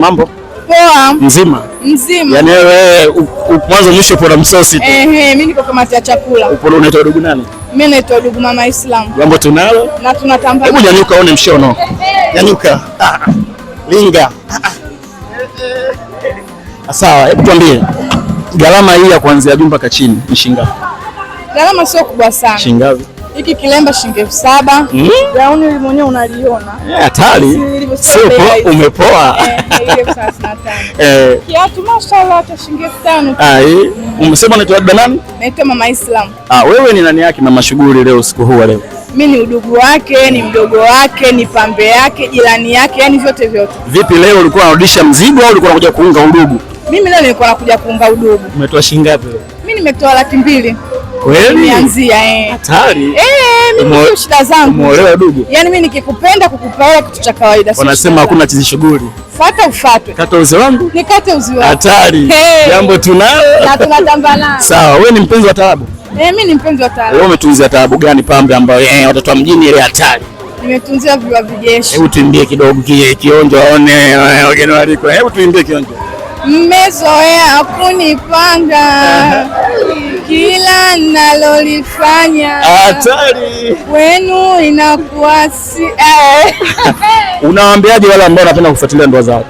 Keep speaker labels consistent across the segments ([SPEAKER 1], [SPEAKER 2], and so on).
[SPEAKER 1] Mambo
[SPEAKER 2] poa.
[SPEAKER 1] Mzima. Yaani wewe mwanzo mwisho pora msosi tu.
[SPEAKER 2] Mimi niko kamati ya chakula.
[SPEAKER 1] Upo unaitwa ndugu nani?
[SPEAKER 2] Mimi naitwa ndugu Mama Islam.
[SPEAKER 1] Jambo tunalo
[SPEAKER 2] na tunatamba.
[SPEAKER 1] Hebu nyanyuka uone mshono. Nyanyuka. Linga. Sawa, hebu tuambie. Gharama hii ya kuanzia juu mpaka chini ni shilingi ngapi? Gharama
[SPEAKER 2] sio kubwa sana.
[SPEAKER 1] Shilingi ngapi?
[SPEAKER 2] Hiki kilemba shilingi 7,000. Gauni wewe mwenyewe unaliona.
[SPEAKER 1] Hatari. Sio umepoa.
[SPEAKER 2] Ile 35. Kiatu mashallah hata shilingi 5,000.
[SPEAKER 1] Umesema unaitwa nani?
[SPEAKER 2] Naitwa Mama Islam.
[SPEAKER 1] Wewe ni nani yake Mama Shughuli leo usiku huu leo?
[SPEAKER 2] Mimi ni udugu wake, ni mdogo wake, ni pambe yake, jirani yake, yani vyote vyote.
[SPEAKER 1] Vipi leo ulikuwa unarudisha mzigo au ulikuwa unakuja kuunga udugu?
[SPEAKER 2] Mimi leo nilikuwa nakuja kuunga udugu.
[SPEAKER 1] Umetoa shilingi ngapi leo?
[SPEAKER 2] Mimi nimetoa 200,000.
[SPEAKER 1] Kweli?
[SPEAKER 2] Nianzia
[SPEAKER 1] Hatari.
[SPEAKER 2] Mimi ndio shida zangu.
[SPEAKER 1] Umeolewa udugu?
[SPEAKER 2] Yaani mimi nikikupenda kukupa wewe kitu cha kawaida.
[SPEAKER 1] Wanasema hakuna chizi shughuli.
[SPEAKER 2] Fuata ufuatwe.
[SPEAKER 1] Kata uzi wangu?
[SPEAKER 2] Nikate uzi wangu.
[SPEAKER 1] Hatari. Jambo tunalo.
[SPEAKER 2] Na tunatamba nao.
[SPEAKER 1] Sawa, wewe ni mpenzi wa taabu?
[SPEAKER 2] Mimi ni mpenzi wa taabu.
[SPEAKER 1] Wewe umetunzia taabu gani pambe ambayo watoto wa mjini ile hatari?
[SPEAKER 2] Nimetunzia viwa vijeshi.
[SPEAKER 1] Hebu tuimbie kidogo kionjo waone wageni waliko. Hebu tuimbie kionjo.
[SPEAKER 2] Mmezoea kunipanga kila nalolifanya.
[SPEAKER 1] Hatari.
[SPEAKER 2] Wenu inakuwa si
[SPEAKER 1] Unawaambiaje wale ambao wanapenda kufuatilia ndoa zao?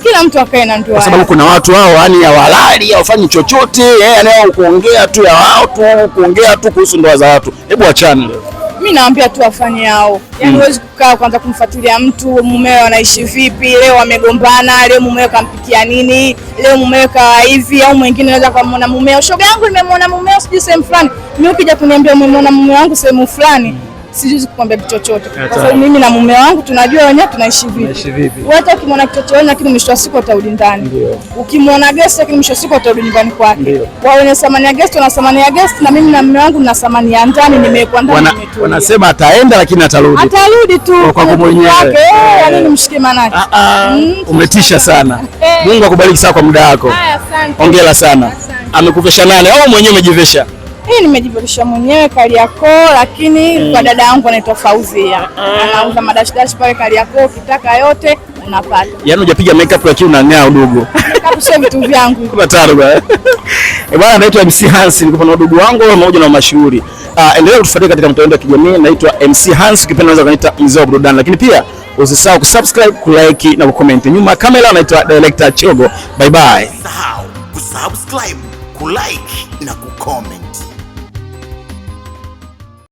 [SPEAKER 2] Kila mtu akae na ndoa.
[SPEAKER 1] Kwa sababu kuna watu hao yani hawalali, hawafanyi chochote, yani kuongea tu ya watu, kuongea tu kuhusu ndoa za watu. Hebu achane leo.
[SPEAKER 2] Mimi naambia tu wafanye hao. Yaani huwezi kukaa kwanza kumfuatilia mtu mumewe anaishi vipi, leo wamegombana, leo mumewe kampikia nini, leo mumewe kawa hivi au mwingine anaweza kumwona mumeo. Shoga yangu nimemwona mumeo sijui sehemu fulani. Mimi ukija kuniambia umemwona mume wangu sehemu fulani, sijuzi kukwambia kitu chochote. Kwa sababu mimi na mume wangu tunajua wenyewe tunaishi vipi. Wewe hata ukimwona kitu chochote lakini mwisho wa siku utarudi ndani. Ukimwona guest lakini mwisho wa siku utarudi nyumbani kwake. Wao wenye thamani ya guest wana thamani ya guest na mimi na mume wangu na thamani ya ndani nimekuwa ndani nimetulia.
[SPEAKER 1] Wanasema ataenda lakini atarudi.
[SPEAKER 2] Atarudi tu.
[SPEAKER 1] Kwa mwenyewe.
[SPEAKER 2] Yaani nimshike manake.
[SPEAKER 1] Umetisha sana. Mungu akubariki sana kwa muda wako.
[SPEAKER 2] Asante.
[SPEAKER 1] Hongera sana. Amekuvesha nani au mwenyewe umejivesha?
[SPEAKER 2] Nimejiboresha mwenyewe Kariakoo, lakini kwa dada yangu anaitwa Fauzia. Anauza madashdash pale Kariakoo, ukitaka yote unapata. Yaani
[SPEAKER 1] hujapiga makeup lakini unang'aa udugu.
[SPEAKER 2] Makeup sio vitu vyangu.
[SPEAKER 1] Kuna taruga. Bwana naitwa MC Hans, niko na udugu wangu pamoja na mashuhuri. Endelea kutufuatilia katika mitandao ya kijamii, naitwa MC Hans, ukipenda unaweza kuniita mzee wa burudani, lakini pia usisahau kusubscribe, kulike na kucomment. Nyuma kamera anaitwa Director Chogo. Bye bye.
[SPEAKER 3] Usisahau kusubscribe, kulike na kucomment.